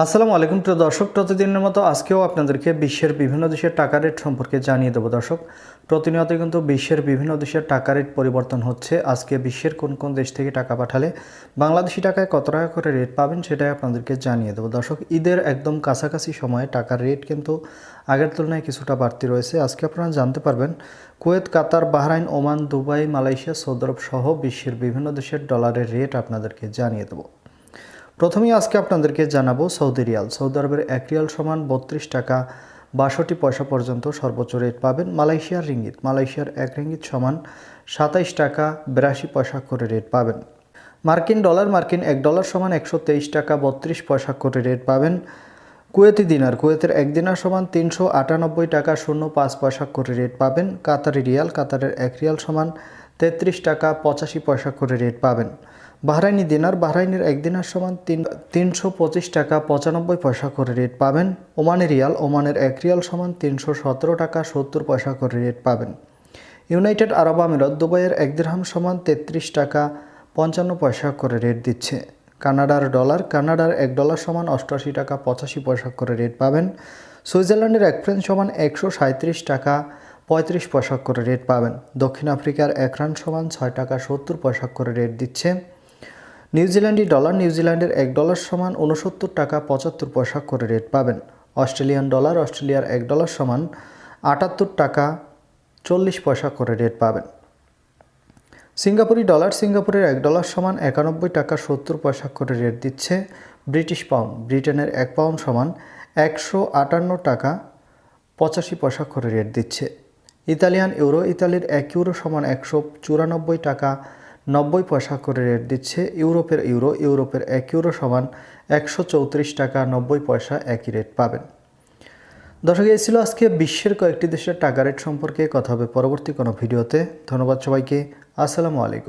আসসালামু আলাইকুম প্রিয় দর্শক, প্রতিদিনের মতো আজকেও আপনাদেরকে বিশ্বের বিভিন্ন দেশের টাকা রেট সম্পর্কে জানিয়ে দেবো। দর্শক, প্রতিনিয়ত কিন্তু বিশ্বের বিভিন্ন দেশের টাকা রেট পরিবর্তন হচ্ছে। আজকে বিশ্বের কোন কোন দেশ থেকে টাকা পাঠালে বাংলাদেশি টাকায় কত টাকা করে রেট পাবেন সেটাই আপনাদেরকে জানিয়ে দেবো। দর্শক, ঈদের একদম কাছাকাছি সময়ে টাকার রেট কিন্তু আগের তুলনায় কিছুটা বাড়তি রয়েছে। আজকে আপনারা জানতে পারবেন Kuwait, Qatar, Bahrain, Oman, Dubai, Malaysia, Saudi Arab সহ বিশ্বের বিভিন্ন দেশের ডলারের রেট আপনাদেরকে জানিয়ে দেবো। প্রথমেই আজকে আপনাদেরকে জানাবো সৌদি রিয়াল। সৌদি আরবের 1 রিয়াল সমান 32 টাকা 62 পয়সা পর্যন্ত সর্বোচ্চ রেট পাবেন। মালয়েশিয়ার রিঙ্গিত, মালয়েশিয়ার 1 রিঙ্গিত সমান 27 টাকা 82 পয়সা করে রেট পাবেন। মার্কিন ডলার, মার্কিন 1 ডলার সমান 123 টাকা 32 পয়সা করে রেট পাবেন। কুয়েতি দিনার, কুয়েতের 1 দিনার সমান 398 টাকা 05 পয়সা করে রেট পাবেন। কাতারি রিয়াল, কাতারের 1 রিয়াল সমান 33 টাকা 85 পয়সা করে রেট পাবেন। বাহরাইনি দিনার, বাহরাইনের 1 দিনার সমান 325 টাকা 95 পয়সা করে রেট পাবেন। ওমানি রিয়াল, ওমানের 1 রিয়াল সমান 317 টাকা 70 পয়সা করে রেট পাবেন। ইউনাইটেড আরব আমিরাত, দুবাইয়ের 1 দিরহাম সমান 33 টাকা 55 পয়সা করে রেট দিচ্ছে। কানাডার ডলার, কানাডার 1 ডলার সমান 88 টাকা 85 পয়সা করে রেট পাবেন। সুইজারল্যান্ডের 1 ফ্রাঙ্ক সমান 137 টাকা 35 পয়সা করে রেট পাবেন। দক্ষিণ আফ্রিকার 1 রান সমান 6 টাকা 70 পয়সা করে রেট দিচ্ছে। নিউজিল্যান্ডি ডলার, নিউজিল্যান্ডের 1 ডলার সমান 69 টাকা 75 পয়সা করে রেট পাবেন। অস্ট্রেলিয়ান ডলার, অস্ট্রেলিয়ার 1 ডলার সমান 78 টাকা 40 পয়সা করে রেট পাবেন। সিঙ্গাপুরি ডলার, সিঙ্গাপুরের 1 ডলার সমান 91 টাকা 70 পয়সা করে রেট দিচ্ছে। ব্রিটিশ পাউন্ড, ব্রিটেনের 1 পাউন্ড সমান 158 টাকা 85 পয়সা করে রেট দিচ্ছে। ইতালিয়ান ইউরো, ইতালির 1 ইউরো সমান 194 টাকা 90 পয়সা করে রেট দিচ্ছে। ইউরোপের ইউরো, ইউরোপের 1 ইউরো সমান 134 টাকা 90 পয়সা একই রেট পাবেন। দর্শক, এই ছিল আজকে বিশ্বের কয়েকটি দেশের টাকা রেট সম্পর্কে। কথা হবে পরবর্তী কোনো ভিডিওতে। ধন্যবাদ সবাইকে। আসসালামু আলাইকুম।